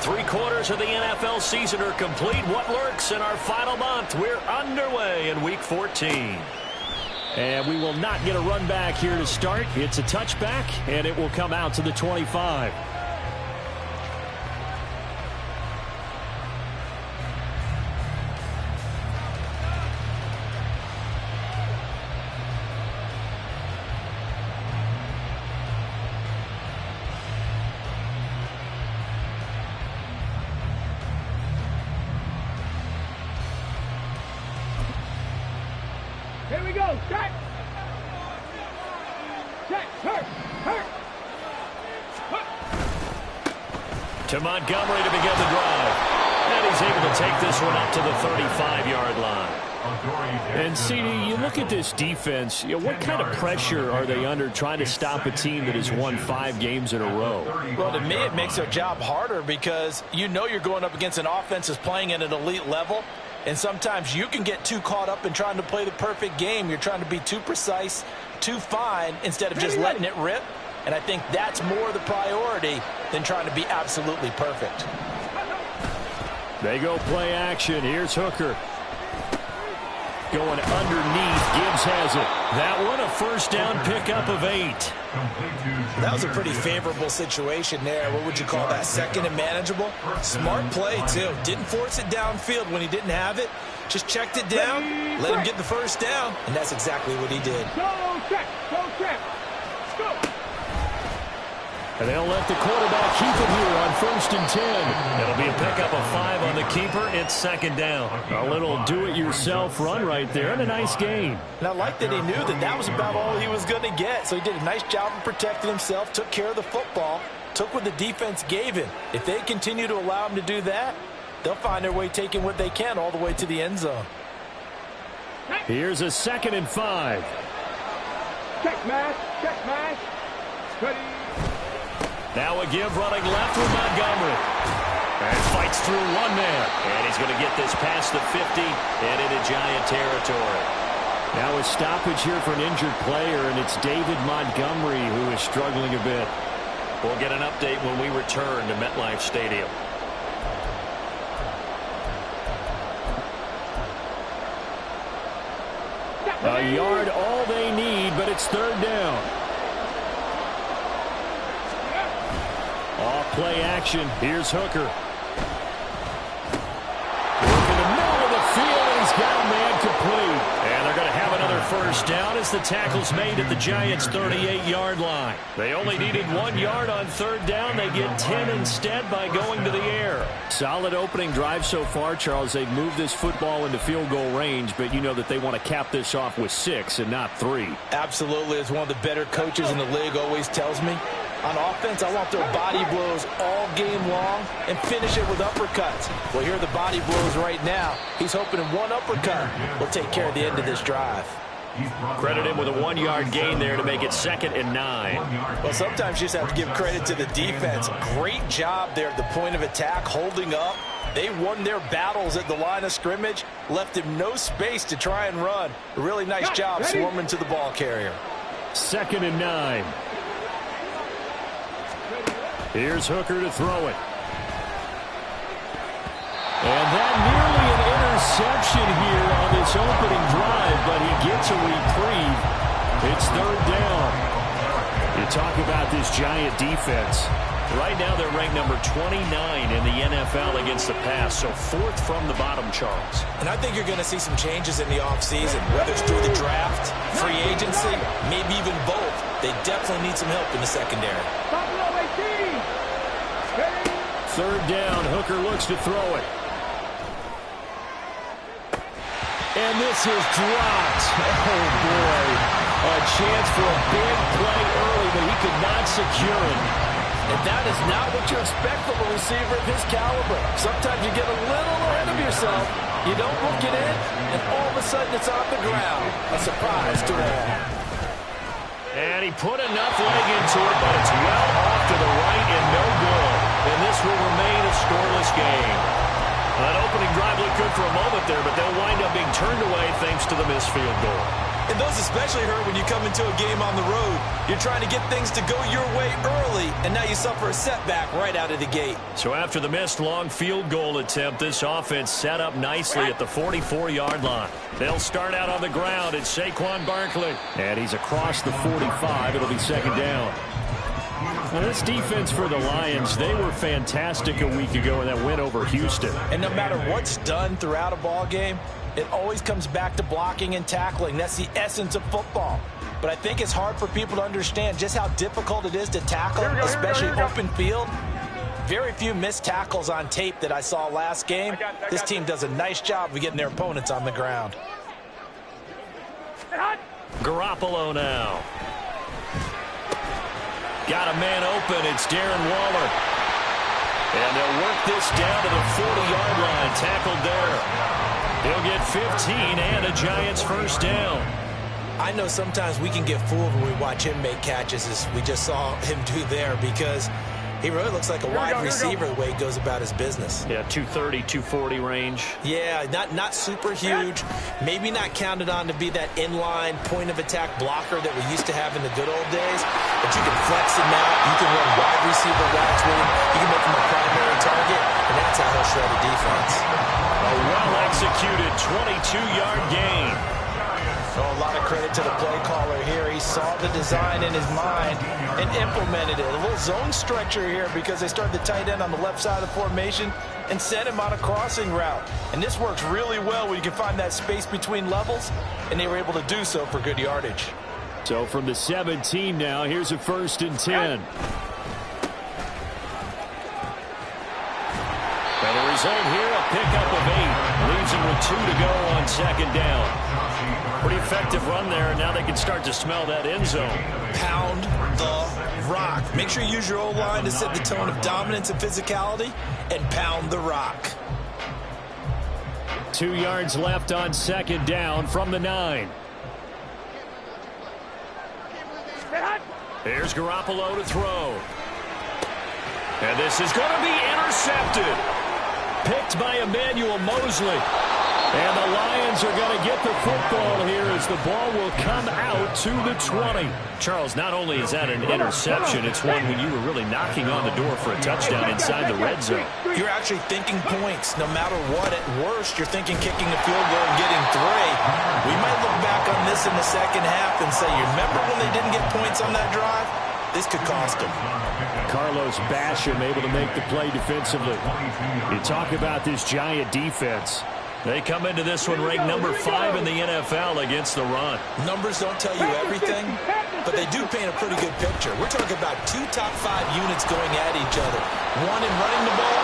3/4 of the NFL season are complete. What lurks in our final month? We're underway in Week 14. And we will not get a run back here to start. It's a touchback, and it will come out to the 25. Here we go. Check. Check. Hurt. To Montgomery to begin the drive. And he's able to take this one up to the 35-yard line. And, CD, you look at this defense, what kind of pressure are they under trying to stop a team that has won 5 games in a row? Well, to me, it makes their job harder because you know you're going up against an offense that's playing at an elite level. And sometimes you can get too caught up in trying to play the perfect game. You're trying to be too precise, too fine, instead of just letting it rip. And I think that's more the priority than trying to be absolutely perfect. They go play action. Here's Hooker. Going underneath. Gibbs has it. That one a first down pickup of 8. That was a pretty favorable situation there. What would you call that? Second and manageable? Smart play, too. Didn't force it downfield when he didn't have it. Just checked it down, let him get the first down, and that's exactly what he did. Go check. Go. And they'll let the quarterback keep it here on 1st and 10. It'll be a pickup of 5 on the keeper. It's 2nd down. A little do-it-yourself run right there and a nice gain. And I like that he knew that was about all he was going to get. So he did a nice job of protecting himself, took care of the football, took what the defense gave him. If they continue to allow him to do that, they'll find their way taking what they can all the way to the end zone. Here's a 2nd and 5. Check match. Ready. Now a give running left with Montgomery. And fights through one man. And he's going to get this past the 50 and into Giant territory. Now a stoppage here for an injured player, and it's David Montgomery who is struggling a bit. We'll get an update when we return to MetLife Stadium. A yard all they need, but it's 3rd down. Off play action. Here's Hooker. Work in the middle of the field, and he's got a man complete. And they're going to have another first down as the tackle's made at the Giants' 38-yard line. They only needed 1 yard on 3rd down. They get 10 instead by going to the air. Solid opening drive so far, Charles. They've moved this football into field goal range, but you know that they want to cap this off with 6 and not 3. Absolutely. As one of the better coaches in the league always tells me, on offense, I want their body blows all game long and finish it with uppercuts. Well, here are the body blows right now. He's hoping one uppercut will take care of the end of this drive. Credit him with a 1-yard gain there to make it 2nd and 9. Well, sometimes you just have to give credit to the defense. Great job there at the point of attack, holding up. They won their battles at the line of scrimmage, left him no space to try and run. A really nice job swarming to the ball carrier. 2nd and 9. Here's Hooker to throw it. And that nearly an interception here on this opening drive, but he gets a reprieve. It's 3rd down. You talk about this Giant defense. Right now they're ranked number 29 in the NFL against the pass, so 4th from the bottom, Charles. And I think you're going to see some changes in the offseason, whether it's through the draft, free agency, maybe even both. They definitely need some help in the secondary. 3rd down. Hooker looks to throw it. And this is dropped. Oh, boy. A chance for a big play early, but he could not secure it. And that is not what you expect from a receiver of his caliber. Sometimes you get a little ahead of yourself. You don't look it in, and all of a sudden it's on the ground. A surprise to all. And he put enough leg into it, but it's well off to the right and no good. And this will remain a scoreless game. That opening drive looked good for a moment there, but they'll wind up being turned away thanks to the missed field goal. And those especially hurt when you come into a game on the road. You're trying to get things to go your way early, and now you suffer a setback right out of the gate. So after the missed long field goal attempt, this offense set up nicely at the 44-yard line. They'll start out on the ground. It's Saquon Barkley. And he's across the 45. It'll be second down. Now, this defense for the Lions, they were fantastic a week ago in that win over Houston. And no matter what's done throughout a ball game, it always comes back to blocking and tackling. That's the essence of football. But I think it's hard for people to understand just how difficult it is to tackle, especially open field. Very few missed tackles on tape that I saw last game. This team does a nice job of getting their opponents on the ground. Garoppolo now. Got a man open. It's Darren Waller. And they'll work this down to the 40-yard line. Tackled there. He'll get 15 and a Giants first down. I know sometimes we can get fooled when we watch him make catches, as we just saw him do there, because he really looks like a wide receiver the way he goes about his business. Yeah, 230, 240 range. Yeah, not super huge. Maybe not counted on to be that inline point-of-attack blocker that we used to have in the good old days. But you can flex him out. You can run wide receiver routes with him. You can make him a primary target, and that's how he'll shred a defense. A well-executed 22-yard gain. A lot of credit to the play caller here. He saw the design in his mind and implemented it. A little zone stretcher here because they started the tight end on the left side of the formation and sent him on a crossing route. And this works really well when you can find that space between levels, and they were able to do so for good yardage. So from the 17 now, here's a 1st and 10. And the result here, a pickup of 8. Leaves him with 2 to go on second down. Pretty effective run there, and now they can start to smell that end zone. Pound the rock. Make sure you use your O-line to set the tone of dominance and physicality, and pound the rock. 2 yards left on second down from the 9. Here's Garoppolo to throw. And this is going to be intercepted. Picked by Emmanuel Mosley. And the Lions are going to get the football here as the ball will come out to the 20. Charles, not only is that an interception, it's one when you were really knocking on the door for a touchdown inside the red zone. You're actually thinking points. No matter what, at worst, you're thinking kicking a field goal and getting 3. We might look back on this in the second half and say, you remember when they didn't get points on that drive? This could cost them. Carlos Basham able to make the play defensively. You talk about this Giant defense. They come into this one ranked number 5 in the NFL against the run. Numbers don't tell you everything, but they do paint a pretty good picture. We're talking about 2 top 5 units going at each other. One in running the ball,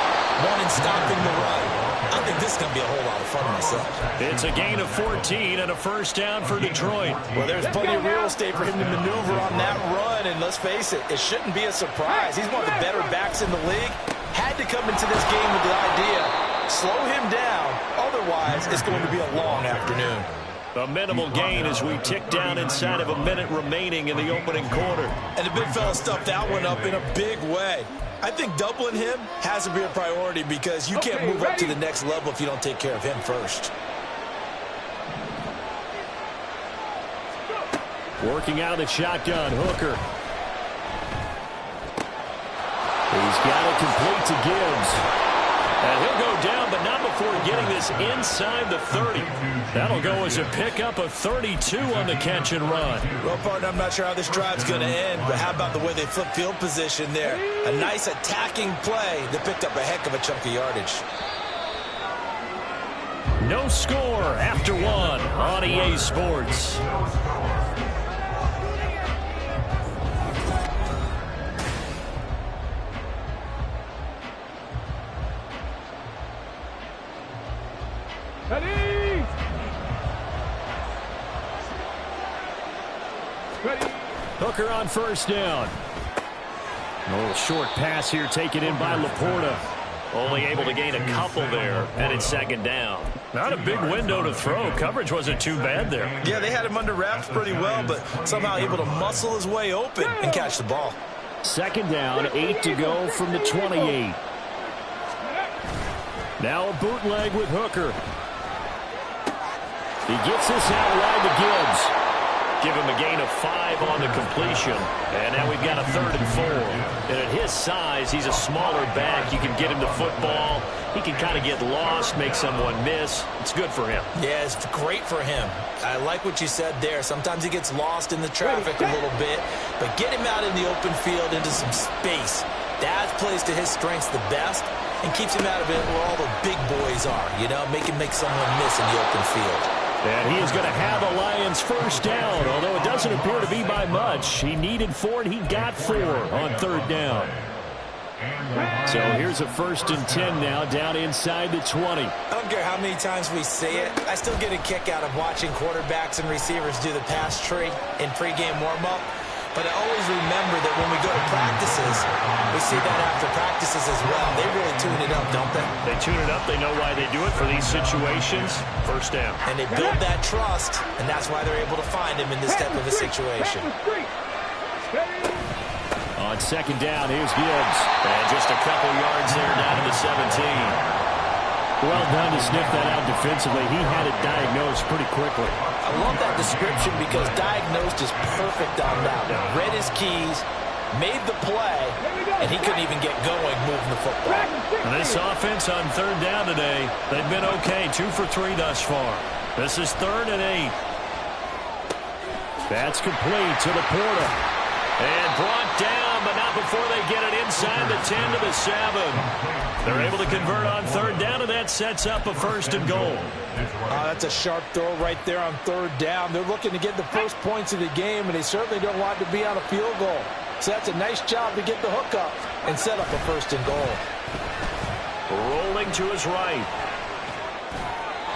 one in stopping the run. I think this is going to be a whole lot of fun myself. It's a gain of 14 and a first down for Detroit. Well, there's plenty of real estate for him to maneuver on that run, and let's face it, it shouldn't be a surprise. He's one of the better backs in the league. Had to come into this game with the idea, slow him down, otherwise it's going to be a long afternoon. A minimal gain as we tick down inside of a minute remaining in the opening quarter. And the big fella stuffed that one up in a big way. I think doubling him has to be a priority because you can't move up to the next level if you don't take care of him first. Working out of the shotgun, Hooker. He's got it complete to Gibbs. And he'll go down, but not before getting this inside the 30. That'll go as a pickup of 32 on the catch and run. Well, partner, I'm not sure how this drive's going to end, but how about the way they flip field position there? A nice attacking play that picked up a heck of a chunk of yardage. No score after 1 on EA Sports. Hooker on first down. A little short pass here taken in by Laporta. Only able to gain a couple there, and it's second down. Not a big window to throw. Coverage wasn't too bad there. Yeah, they had him under wraps pretty well, but somehow able to muscle his way open and catch the ball. Second down, 8 to go from the 28. Now a bootleg with Hooker. He gets this out wide to Gibbs. Give him a gain of 5 on the completion. And now we've got a 3rd and 4. And at his size, he's a smaller back. You can get him the football. He can kind of get lost, make someone miss. It's good for him. Yeah, it's great for him. I like what you said there. Sometimes he gets lost in the traffic a little bit, but get him out in the open field into some space. That plays to his strengths the best and keeps him out of it where all the big boys are, you know, make someone miss in the open field. And he is going to have a Lions first down, although it doesn't appear to be by much. He needed 4, and he got 4 on third down. So here's a 1st and 10 now, down inside the 20. I don't care how many times we say it. I still get a kick out of watching quarterbacks and receivers do the pass tree in pregame warm-up. But I always remember that when we go to practices, we see that after practices as well. They really tune it up, don't they? They tune it up. They know why they do it for these situations. First down. And they build that trust, and that's why they're able to find him in this type of a situation. On second down, here's Gibbs. And just a couple yards there down to the 17. Well done to sniff that out defensively. He had it diagnosed pretty quickly. I love that description because diagnosed is perfect on that one. Read his keys, made the play, and he couldn't even get going moving the football. And this offense on third down today, they've been okay. 2 for 3 thus far. This is 3rd and 8. That's complete to Laporta. And brought down, but not before they get it inside the 10 to the 7. They're able to convert on third down, and that sets up a 1st and goal. That's a sharp throw right there on third down. They're looking to get the first points of the game, and they certainly don't want to be on a field goal. So that's a nice job to get the hook up and set up a 1st and goal. Rolling to his right.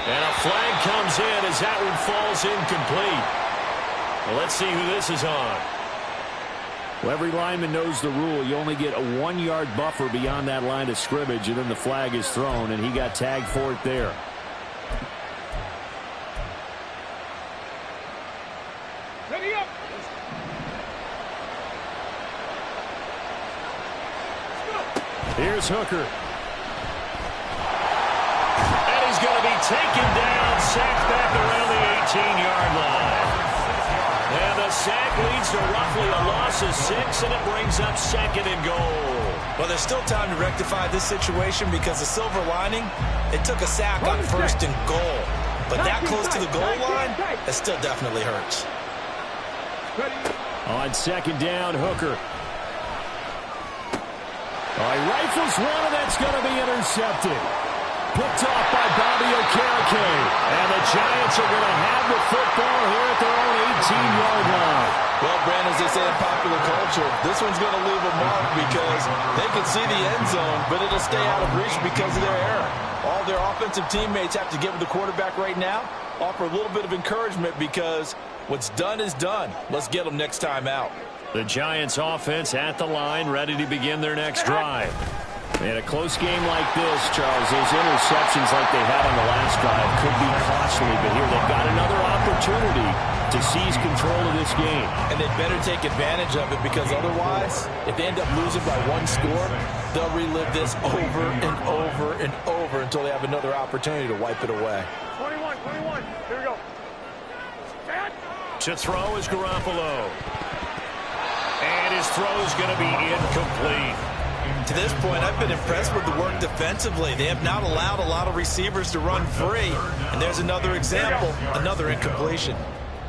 And a flag comes in as that one falls incomplete. Well, let's see who this is on. Well, every lineman knows the rule. You only get a 1-yard buffer beyond that line of scrimmage, and then the flag is thrown, and he got tagged for it there. Ready up. Here's Hooker. And he's going to be taken down, sacked back around the 18-yard line. And the sack leads to roughly a loss of 6, and it brings up 2nd and goal. Well, there's still time to rectify this situation because the silver lining, it took a sack on 1st and goal. But that close to the goal line, it still definitely hurts. On second down, Hooker. He rifles one, and that's going to be intercepted. Picked off by Bobby Okereke. And the Giants are going to have the football here at their own 18-yard line. Well, Brandon, as they say in popular culture, this one's going to leave a mark because they can see the end zone, but it'll stay out of reach because of their error. All their offensive teammates have to get with the quarterback right now, offer a little bit of encouragement because what's done is done. Let's get them next time out. The Giants offense at the line, ready to begin their next drive. In a close game like this, Charles, those interceptions like they had on the last drive could be costly, but here they've got another opportunity to seize control of this game. And they better take advantage of it because otherwise, if they end up losing by 1 score, they'll relive this over and over and over until they have another opportunity to wipe it away. 21, here we go. To throw is Garoppolo. And his throw is going to be incomplete. To this point, I've been impressed with the work defensively. They have not allowed a lot of receivers to run free. And there's another example, another incompletion.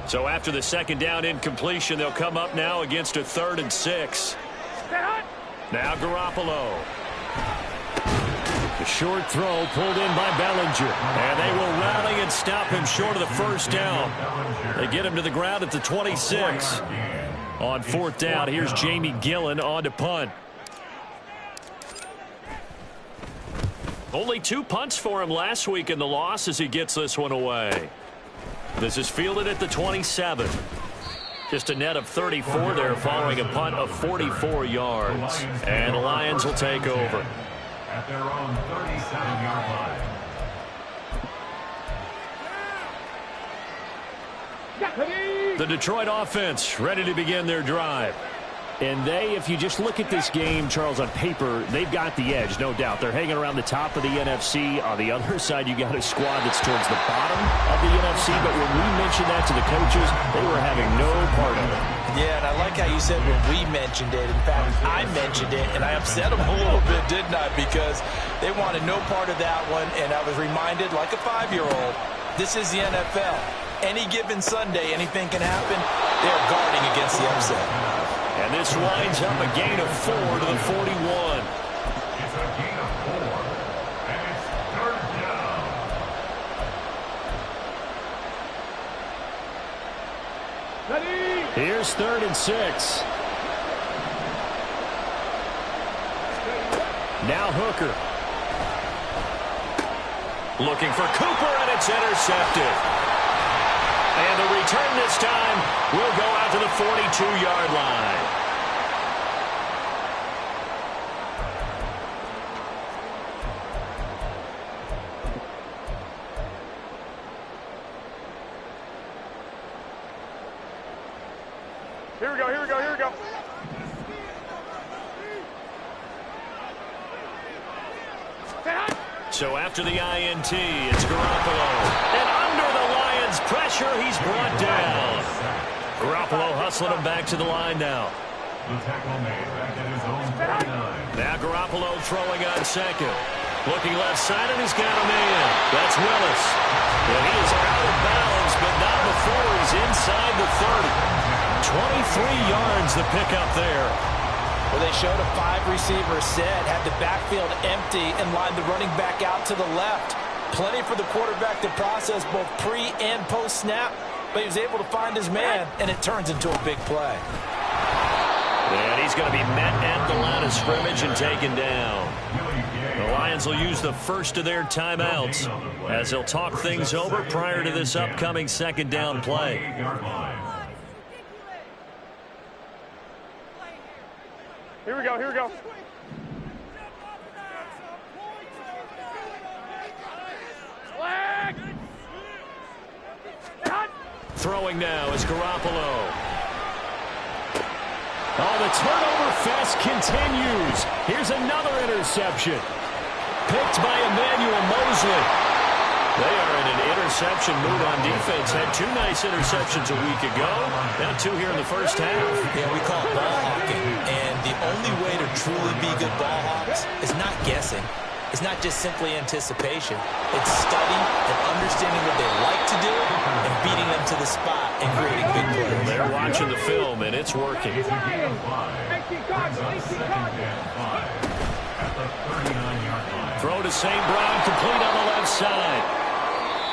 So after the 2nd down incompletion, they'll come up now against a 3rd and 6. Now Garoppolo. The short throw pulled in by Bellinger. And they will rally and stop him short of the 1st down. They get him to the ground at the 26. On 4th down, here's Jamie Gillen on to punt. Only 2 punts for him last week in the loss as he gets this one away. This is fielded at the 27. Just a net of 34 there following a punt of 44 yards. And the Lions will take over. At their own 37-yard line. The Detroit offense ready to begin their drive. And they, if you just look at this game, Charles, on paper, they've got the edge, no doubt. They're hanging around the top of the NFC. On the other side, you got a squad that's towards the bottom of the NFC. But when we mentioned that to the coaches, they were having no part of it. Yeah, and I like how you said when we mentioned it. In fact, I mentioned it, and I upset them a little bit, didn't I? Because they wanted no part of that one, and I was reminded, like a 5-year-old, this is the NFL. Any given Sunday, anything can happen. They're guarding against the upset. And this winds up a gain of 4 to the 41. It's a gain of 4, and it's third down. Ready? Here's 3rd and 6. Now Hooker. Looking for Cooper, and it's intercepted. And the return this time will go out to the 42-yard line. Here we go, here we go, here we go. So after the INT, it's Garoppolo. And under the Lions' pressure, he's brought down. Garoppolo hustling him back to the line now. The tackle made back at his own 39. Now Garoppolo throwing on second. Looking left side, and he's got a man. That's Willis. And he is out of bounds, but not before he's inside the 30. 23 yards the pickup there. Well, they showed a 5-receiver set, had the backfield empty, and lined the running back out to the left. Plenty for the quarterback to process both pre- and post-snap, but he was able to find his man, and it turns into a big play. And he's going to be met at the line of scrimmage and taken down. The Lions will use the first of their timeouts as they'll talk things over prior to this upcoming second down play. Here we go, here we go. Flag! Throwing now is Garoppolo. Oh, the turnover fest continues. Here's another interception. Picked by Emmanuel Mosley. They are in an interception mood on defense. Had 2 nice interceptions a week ago. Now 2 here in the first half. Yeah, we call it ball hawking. And the only way to truly be good ball hawks is not guessing. It's not just simply anticipation. It's studying and understanding what they like to do and beating them to the spot and creating big plays. They're watching the film, and it's working. It's a gain of 5. Brings up second down 5 at the 39-yard line. Throw to St. Brown, complete on the left side.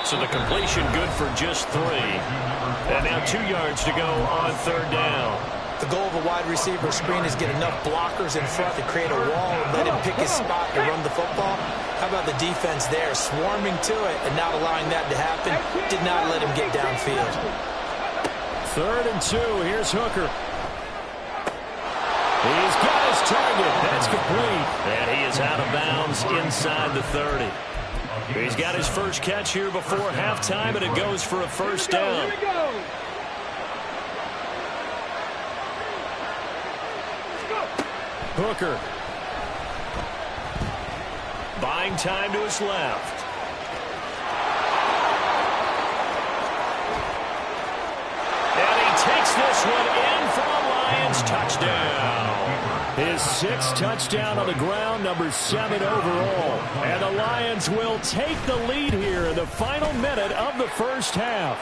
So the completion good for just 3. And now 2 yards to go on third down. The goal of a wide receiver screen is get enough blockers in front to create a wall and let him pick his spot to run the football. How about the defense there, swarming to it and not allowing that to happen? Did not let him get downfield. 3rd and 2. Here's Hooker. He's got his target. That's complete. And he is out of bounds inside the 30. He's got his first catch here before halftime, and it goes for a first down. Here we go. Hooker. Buying time to his left. And he takes this one in for a Lions touchdown. His 6th touchdown on the ground, number 7 overall. And the Lions will take the lead here in the final minute of the first half.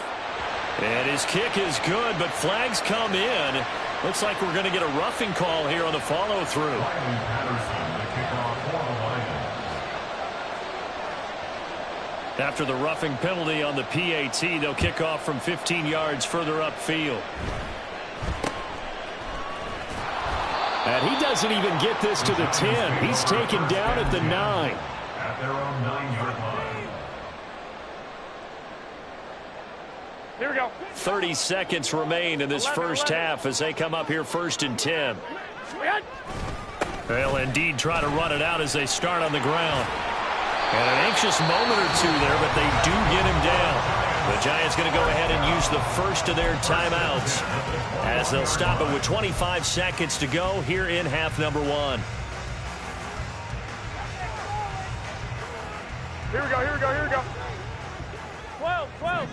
And his kick is good, but flags come in. Looks like we're going to get a roughing call here on the follow-through. Riley Patterson, the kickoff for the Lions. After the roughing penalty on the PAT, they'll kick off from 15 yards further upfield. And he doesn't even get this to the 10. He's taken down at the 9. At their own 9-yard line. Here we go. 30 seconds remain in this first half as they come up here 1st and 10. They'll indeed try to run it out as they start on the ground. And an anxious moment or two there, but they do get him down. The Giants going to go ahead and use the first of their timeouts as they'll stop it with 25 seconds to go here in half number 1. Here we go, here we go, here we go. 12, 12.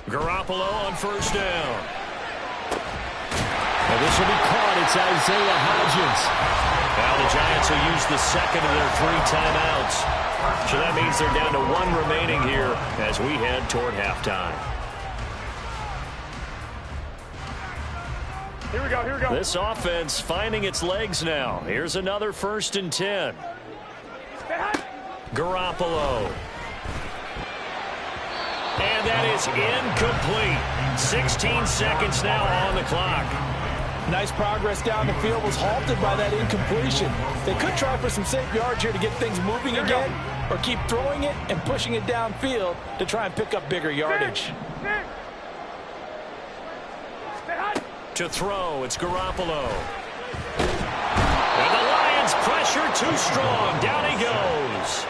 Garoppolo on first down. And this will be caught. It's Isaiah Hodgins. Now the Giants will use the second of their 3 timeouts. So that means they're down to 1 remaining here as we head toward halftime. Here we go, here we go. This offense finding its legs now. Here's another 1st and 10. Garoppolo. And that is incomplete. 16 seconds now on the clock. Nice progress down the field, was halted by that incompletion. They could try for some safe yards here to get things moving again, or keep throwing it and pushing it downfield to try and pick up bigger yardage. To throw, it's Garoppolo. And the Lions pressure too strong. Down he goes.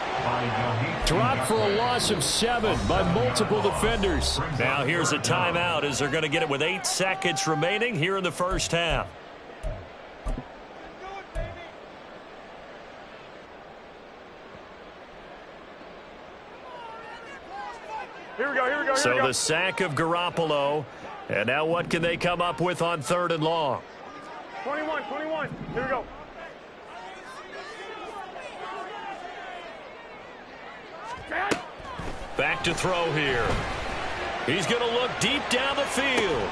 Dropped for a loss of 7 by multiple defenders. Now here's a timeout as they're going to get it with 8 seconds remaining here in the first half. Here we go, here we go, here So we go. the sack of Garoppolo. And now what can they come up with on 3rd and long? 21, 21. Here we go. Back to throw here. He's going to look deep down the field.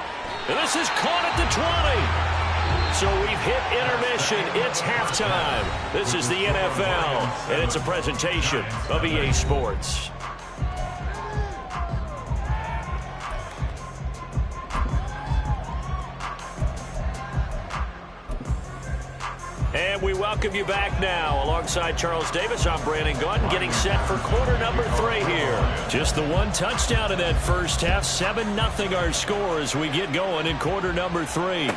And this is caught at the 20. So we've hit intermission. It's halftime. This is the NFL, and it's a presentation of EA Sports. And we welcome you back now. Alongside Charles Davis, I'm Brandon Gaudin, getting set for quarter number 3 here. Just the 1 touchdown in that first half. 7-0 our score as we get going in quarter number 3.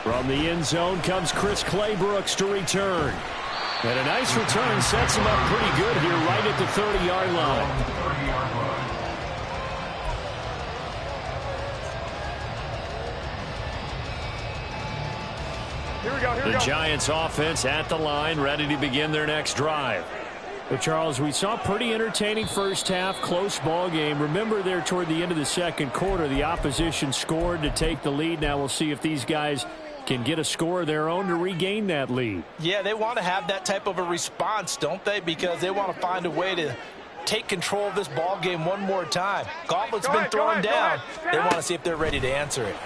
From the end zone comes Chris Claybrooks to return. And a nice return sets him up pretty good here right at the 30-yard line. Here we go, here we The go. Giants offense at the line, ready to begin their next drive. Well, Charles, we saw a pretty entertaining first half, close ball game. Remember there toward the end of the second quarter, the opposition scored to take the lead. Now we'll see if these guys can get a score of their own to regain that lead. Yeah, they want to have that type of a response, don't they? Because they want to find a way to take control of this ball game one more time. Gauntlet's been thrown down. They want to see if they're ready to answer it.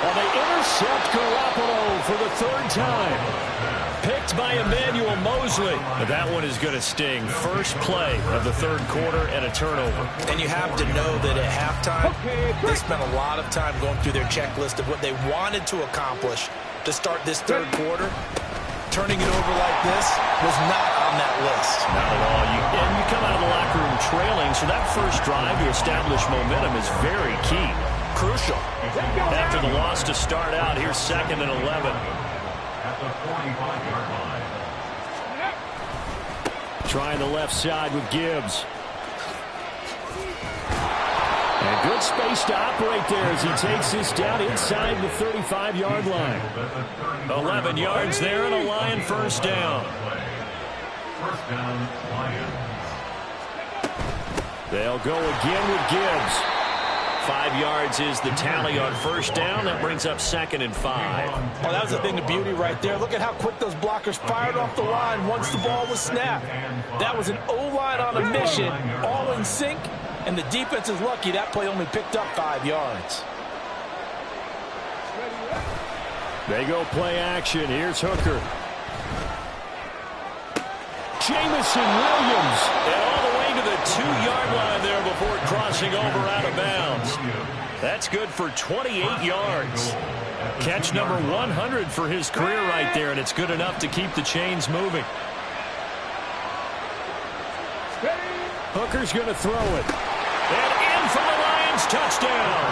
Well, they intercept Garoppolo for the 3rd time. Picked by Emmanuel Mosley. But that one is going to sting. First play of the 3rd quarter and a turnover. And you have to know that at halftime, they spent a lot of time going through their checklist of what they wanted to accomplish to start this 3rd quarter. Turning it over like this was not on that list. Not at all. And you come out of the locker room trailing, so that first drive to establish momentum is very key. Crucial. After the loss to start out, here's 2nd and 11. At the 45-yard line. Trying the left side with Gibbs. And good space to operate there as he takes this down inside the 35-yard line. 11 yards there and a Lion first down. First down, Lions. They'll go again with Gibbs. 5 yards is the tally on first down. That brings up 2nd and 5. Oh, that was a thing of beauty right there. Look at how quick those blockers fired off the line once the ball was snapped. That was an O-line on a mission, all in sync, and the defense is lucky that play only picked up 5 yards. They go play action. Here's Hooker. Jamison Williams. And all the way to the 2-yard line there before crossing over out of bounds. That's good for 28 yards. Catch number 100 for his career right there, and it's good enough to keep the chains moving. Hooker's going to throw it. And in for the Lions touchdown.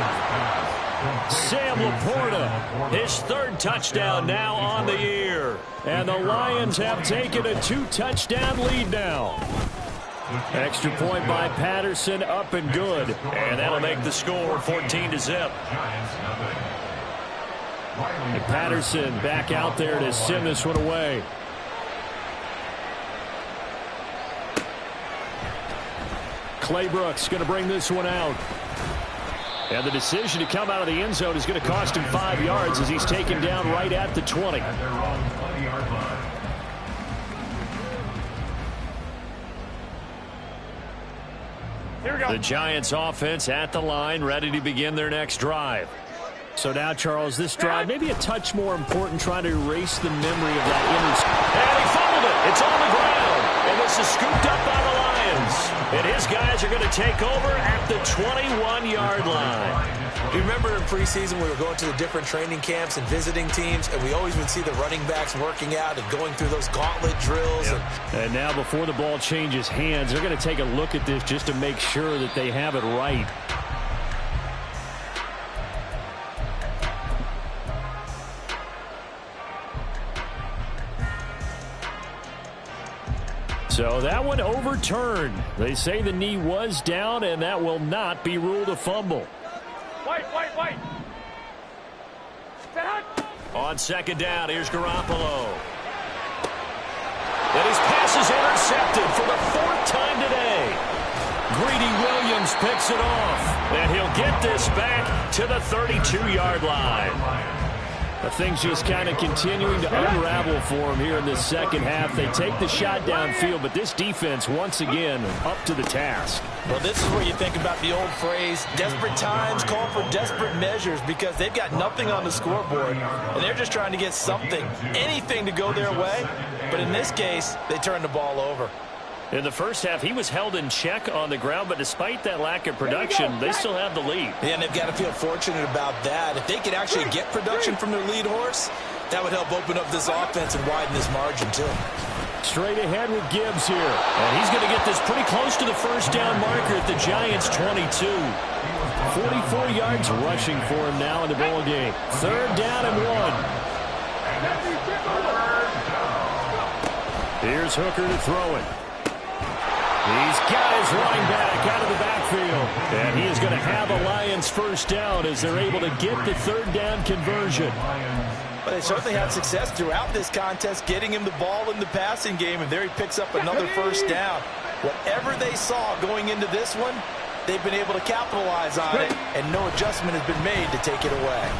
Sam Laporta, his third touchdown now on the year. And the Lions have taken a 2-touchdown lead now. Extra point by Patterson, up and good. And that'll make the score 14-0. And Patterson back out there to send this one away. Clay Brooks going to bring this one out. And the decision to come out of the end zone is going to cost him 5 yards as he's taken down right at the 20. Here we go. The Giants offense at the line, ready to begin their next drive. So now, Charles, this drive maybe a touch more important, trying to erase the memory of that interception. And he fumbled it. It's on the ground. And this is scooped up by the Lions. And his guys are going to take over at the 21-yard line. You remember in preseason we were going to the different training camps and visiting teams, and we always would see the running backs working out and going through those gauntlet drills. Yep. And now before the ball changes hands, they're going to take a look at this just to make sure that they have it right. So that one overturned. They say the knee was down, and that will not be ruled a fumble. Wait. On second down, here's Garoppolo. And his pass is intercepted for the 4th time today. Greedy Williams picks it off. And he'll get this back to the 32-yard line. Things just kind of continuing to unravel for him here in this second half. They take the shot downfield, but this defense, once again, up to the task. Well, this is where you think about the old phrase, desperate times call for desperate measures, because they've got nothing on the scoreboard, and they're just trying to get something, anything to go their way. But in this case, they turn the ball over. In the first half, he was held in check on the ground, but despite that lack of production, they still have the lead. Yeah, and they've got to feel fortunate about that. If they could actually get production from their lead horse, that would help open up this offense and widen this margin, too. Straight ahead with Gibbs here. And he's going to get this pretty close to the first down marker at the Giants' 22. 44 yards rushing for him now in the ball game. 3rd down and 1. Here's Hooker to throw it. He's got his running back out of the backfield. And he is going to have a Lions first down as they're able to get the 3rd down conversion. But they certainly had success throughout this contest, getting him the ball in the passing game, and there he picks up another first down. Whatever they saw going into this one, they've been able to capitalize on it, and no adjustment has been made to take it away.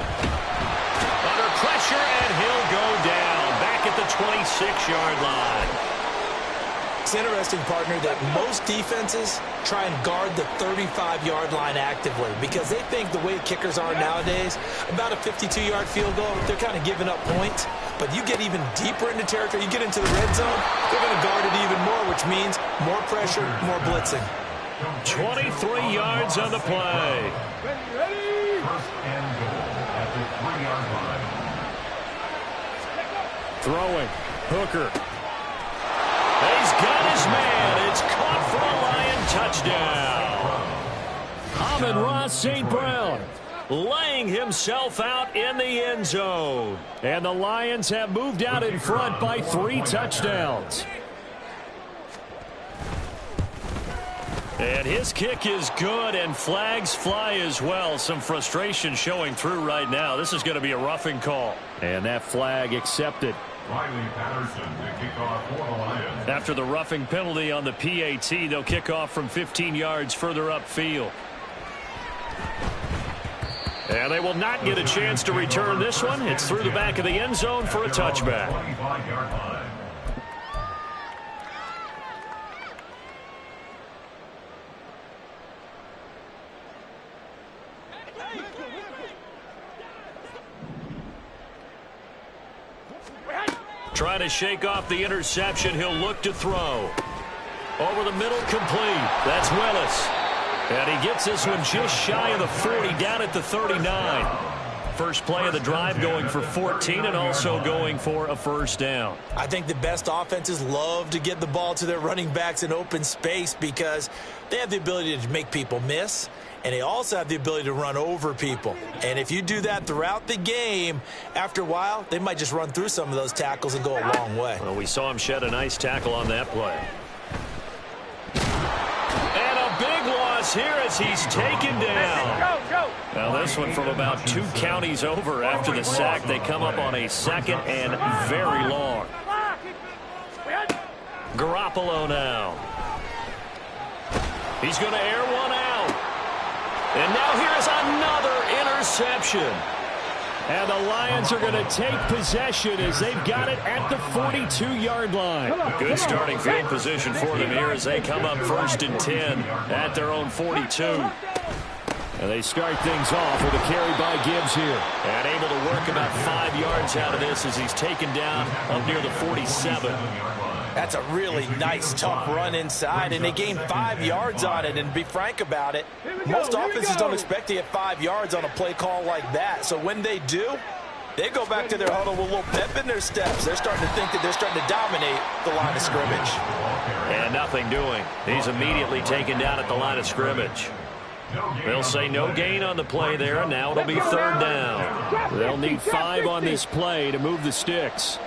Under pressure, and he'll go down back at the 26-yard line. It's interesting, partner, that most defenses try and guard the 35-yard line actively because they think the way kickers are nowadays, about a 52-yard field goal, they're kind of giving up points. But you get even deeper into territory, you get into the red zone, they're going to guard it even more, which means more pressure, more blitzing. 23 yards on the play. Ready. First and goal at the 3-yard line. Throwing. Hooker. He's got his man. It's caught for a Lion touchdown. Amon-Ra St. Brown laying himself out in the end zone. And the Lions have moved out in front by 3 touchdowns. And his kick is good, and flags fly as well. Some frustration showing through right now. This is going to be a roughing call. And that flag accepted. Riley Patterson to kick off for the Lions. After the roughing penalty on the PAT, they'll kick off from 15 yards further upfield. And they will not get a chance to return this one. It's through the back of the end zone for a touchback. 25-yard line. Trying to shake off the interception. He'll look to throw. Over the middle, complete. That's Willis. And he gets this one just shy of the 40, down at the 39. First play of the drive going for 14 and also going for a first down. I think the best offenses love to get the ball to their running backs in open space because they have the ability to make people miss. and they also have the ability to run over people. And if you do that throughout the game, after a while, they might just run through some of those tackles and go a long way. Well, we saw him shed a nice tackle on that play. And a big loss here as he's taken down. Now this one from about 2 counties over after the sack. They come up on a 2nd and very long. Garoppolo now. He's going to air one out. And now here's another interception. And the Lions are going to take possession as they've got it at the 42-yard line. Good starting field position for them here as they come up 1st and 10 at their own 42. And they start things off with a carry by Gibbs here. And able to work about 5 yards out of this as he's taken down up near the 47. That's a really nice, tough run inside, and they gained 5 yards on it. And to be frank about it, most offenses don't expect to get 5 yards on a play call like that. So when they do, they go back to their huddle with a little pep in their steps. They're starting to think that they're starting to dominate the line of scrimmage. And nothing doing. He's immediately taken down at the line of scrimmage. They'll say no gain on the play there, and now it'll be 3rd down. They'll need 5 on this play to move the sticks.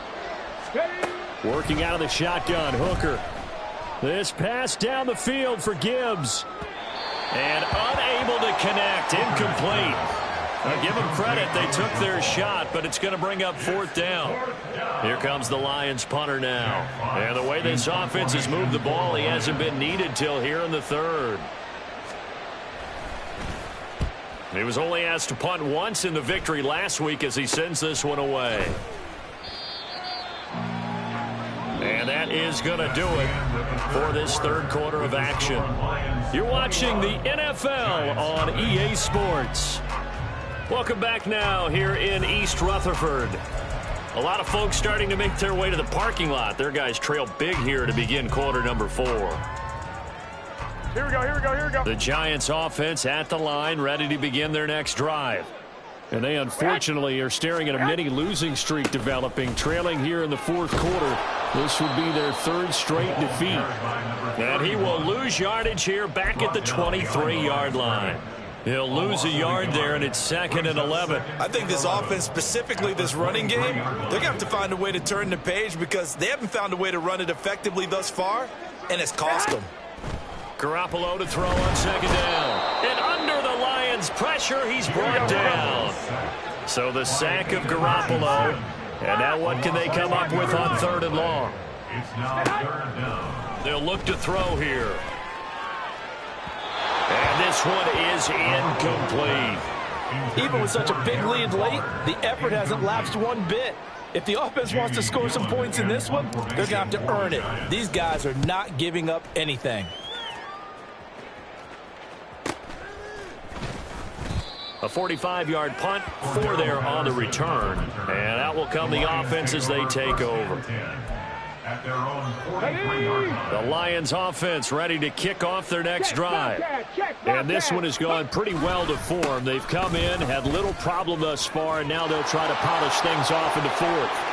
Working out of the shotgun, Hooker. This pass down the field for Gibbs. And unable to connect, incomplete. Now give them credit, they took their shot, but it's going to bring up 4th down. Here comes the Lions punter now. And the way this offense has moved the ball, he hasn't been needed till here in the 3rd. He was only asked to punt once in the victory last week as he sends this one away. And that is going to do it for this 3rd quarter of action. You're watching the NFL on EA Sports. Welcome back now here in East Rutherford. A lot of folks starting to make their way to the parking lot. Their guys trail big here to begin quarter number 4. Here we go, here we go, here we go. The Giants offense at the line, ready to begin their next drive. And they unfortunately are staring at a mini losing streak developing, trailing here in the 4th quarter. This would be their 3rd straight defeat. And he will lose yardage here back at the 23-yard line. He'll lose a yard there, and it's 2nd and 11. I think this offense, specifically this running game, they're going to have to find a way to turn the page because they haven't found a way to run it effectively thus far, and it's cost them. Garoppolo to throw on 2nd down. And under the Lions' pressure, he's brought down. So the sack of Garoppolo. And now what can they come up with on 3rd and long? It's now 3rd down. They'll look to throw here. And this one is incomplete. Even with such a big lead late, the effort hasn't lapsed one bit. If the offense wants to score some points in this one, they're going to have to earn it. These guys are not giving up anything. A 45-yard punt for there on the return. And out will come the offense as they take over. At their own 43-yard line. The Lions offense ready to kick off their next drive. And this one has gone pretty well to form. They've come in, had little problem thus far, and now they'll try to polish things off in the 4th.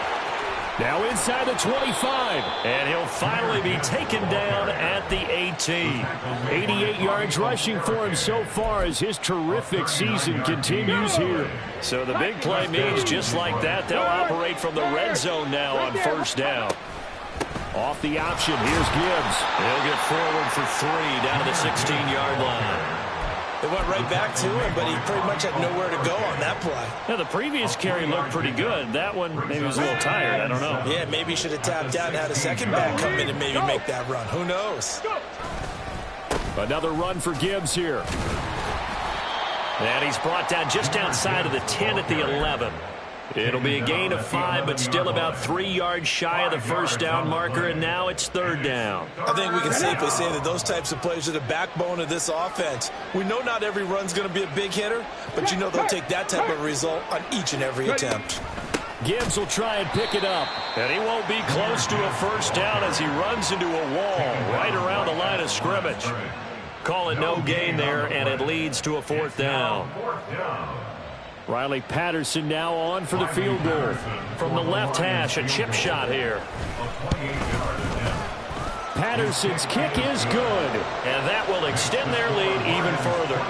Now inside the 25. And he'll finally be taken down at the 18. 88 yards rushing for him so far as his terrific season continues here. So the big play means just like that, they'll operate from the red zone now on 1st down. Off the option, here's Gibbs. He'll get forward for 3 down to the 16-yard line. They went right back to him, but he pretty much had nowhere to go on that play. Now, the previous carry looked pretty good. That one, maybe he was a little tired. I don't know. Yeah, maybe he should have tapped out and had a second back come in and maybe make that run. Who knows? Another run for Gibbs here. And he's brought down just outside of the 10 at the 11. It'll be a gain of 5, but still about 3 yards shy of the 1st down marker, and now it's 3rd down. I think we can safely say that those types of plays are the backbone of this offense. We know not every run's going to be a big hitter, but you know they'll take that type of result on each and every attempt. Gibbs will try and pick it up. And he won't be close to a 1st down as he runs into a wall right around the line of scrimmage. Call it no gain there, and it leads to a 4th down. Riley Patterson now on for the field goal. From the left hash, a chip shot here. Patterson's kick is good. And that will extend their lead even further.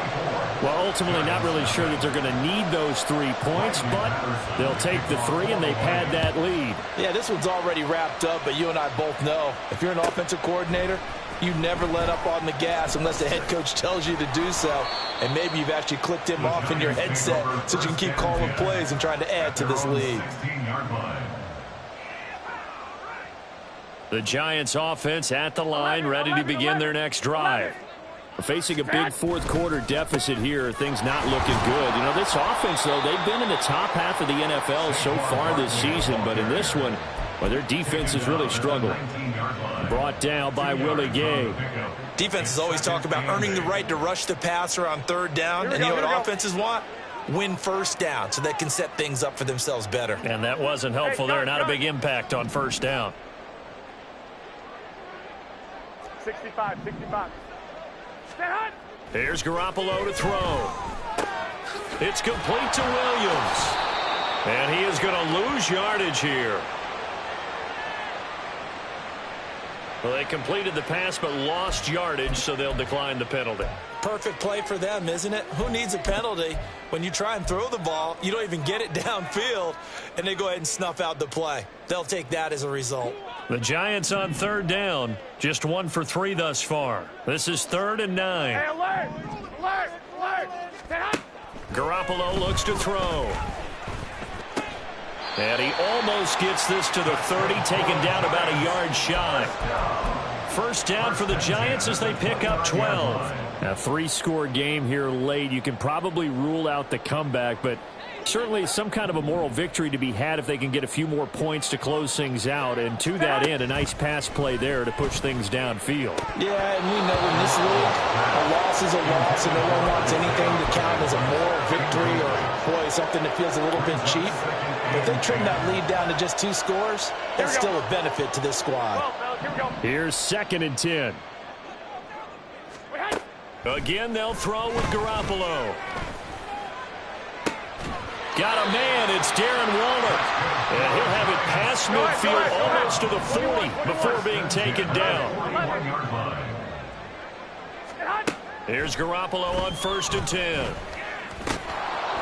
Well, ultimately not really sure that they're going to need those 3 points, but they'll take the 3 and they pad that lead. Yeah, this one's already wrapped up, but you and I both know if you're an offensive coordinator, you never let up on the gas unless the head coach tells you to do so. And maybe you've actually clicked him off in your headset so you can keep calling plays and trying to add to this lead. The Giants offense at the line, ready to begin their next drive. Facing a big fourth quarter deficit here, things not looking good. You know, this offense, though, they've been in the top half of the NFL so far this season, but in this one, well, their defense has really struggled. Brought down by Willie Gay. Defenses always talk about earning the right to rush the passer on third down, and you know what offenses want? Win first down so they can set things up for themselves better. And that wasn't helpful there. Not a big impact on first down. 65. Here's Garoppolo to throw. It's complete to Williams. And he is going to lose yardage here. Well, they completed the pass but lost yardage, so they'll decline the penalty. Perfect play for them, isn't it? Who needs a penalty? When you try and throw the ball, you don't even get it downfield, and they go ahead and snuff out the play. They'll take that as a result. The Giants on third down, just 1 for 3 thus far. This is 3rd and 9. Hey, alert! Garoppolo looks to throw. And he almost gets this to the 30, taken down about a yard shy. First down for the Giants as they pick up 12. A 3-score game here late. You can probably rule out the comeback, but certainly some kind of a moral victory to be had if they can get a few more points to close things out. And to that end, a nice pass play there to push things downfield. Yeah, and we know in this league, a loss is a loss, and no one wants anything to count as a moral victory or, boy, something that feels a little bit cheap. But if they trim that lead down to just 2 scores, that's still a benefit to this squad. Here's 2nd and 10. Again, they'll throw with Garoppolo. Got a man. It's Darren Waller. And he'll have it past midfield almost to the 40 before being taken down. Here's Garoppolo on 1st and 10.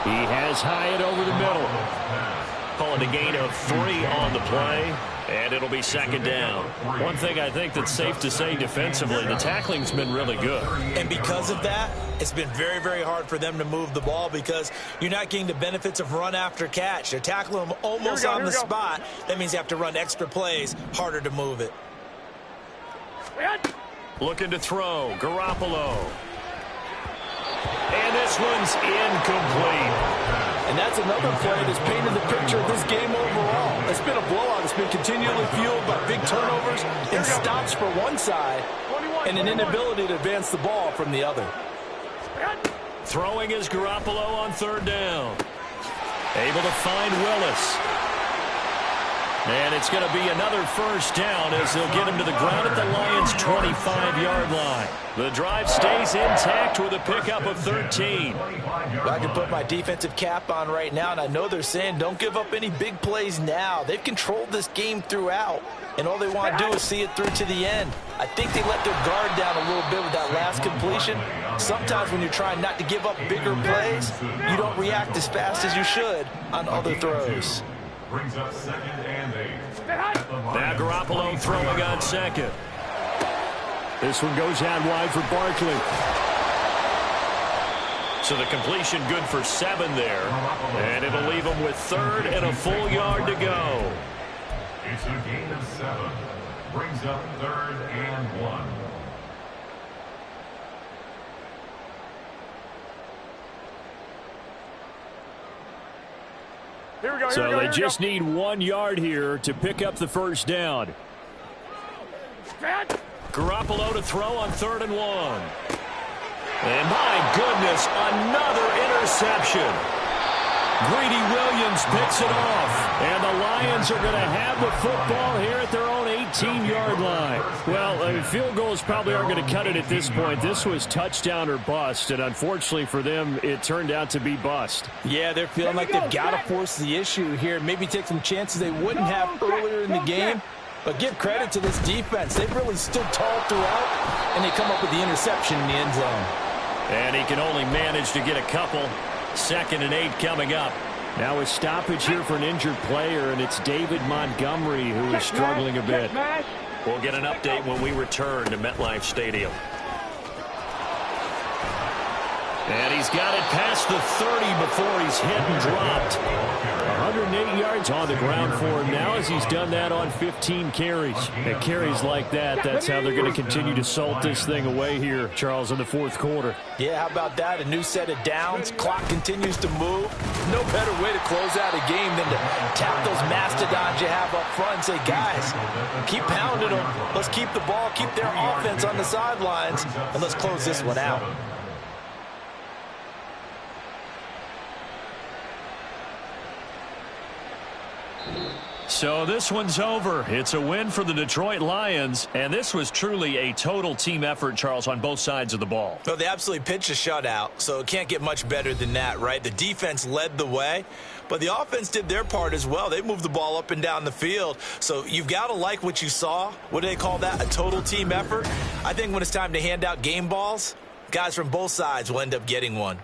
He has Hyatt over the middle. Calling a gain of 3 on the play. And it'll be 2nd down. One thing I think that's safe to say defensively, the tackling's been really good. And because of that, it's been very, very hard for them to move the ball because you're not getting the benefits of run after catch. They're tackling them almost on the spot. That means you have to run extra plays, harder to move it. Looking to throw, Garoppolo. And this one's incomplete. And that's another play that's painted the picture of this game overall. It's been a blowout. It's been continually fueled by big turnovers and stops for one side and an inability to advance the ball from the other. Throwing is Garoppolo on 3rd down. Able to find Willis. And it's going to be another first down as they'll get him to the ground at the Lions' 25-yard line. The drive stays intact with a pickup of 13. I can put my defensive cap on right now, and I know they're saying don't give up any big plays now. They've controlled this game throughout, and all they want to do is see it through to the end. I think they let their guard down a little bit with that last completion. Sometimes when you're trying not to give up bigger plays, you don't react as fast as you should on other throws. Brings up 2nd and 8. Now Garoppolo throwing on 2nd. This one goes out wide for Barkley. So the completion good for 7 there. And it'll leave them with 3rd and a full yard to go. It's a gain of 7. Brings up 3rd and 1. So they just need 1 yard here to pick up the first down. Garoppolo to throw on 3rd and 1. And my goodness, another interception. Greedy Williams picks it off. And the Lions are going to have the football here at their own 18-yard line. Well, field goals probably aren't going to cut it at this point. This was touchdown or bust, and unfortunately for them, it turned out to be bust. Yeah, they're feeling like they've got to force the issue here. Maybe take some chances they wouldn't have earlier in the game. But give credit to this defense. They've really stood tall throughout, and they come up with the interception in the end zone. And he can only manage to get a couple. 2nd and 8 coming up. Now a stoppage here for an injured player, and it's David Montgomery who is struggling a bit. We'll get an update when we return to MetLife Stadium. And he's got it past the 30 before he's hit and dropped. 108 yards on the ground for him now as he's done that on 15 carries. And carries like that, that's how they're going to continue to salt this thing away here, Charles, in the 4th quarter. Yeah, how about that? A new set of downs. Clock continues to move. No better way to close out a game than to tap those mastodons you have up front and say, guys, keep pounding them. Let's keep the ball, keep their offense on the sidelines, and let's close this one out. So this one's over. It's a win for the Detroit Lions, and this was truly a total team effort, Charles, on both sides of the ball. So they absolutely pitched a shutout, so it can't get much better than that, right? The defense led the way, but the offense did their part as well. They moved the ball up and down the field, so you've got to like what you saw. What do they call that? A total team effort? I think when it's time to hand out game balls, guys from both sides will end up getting one.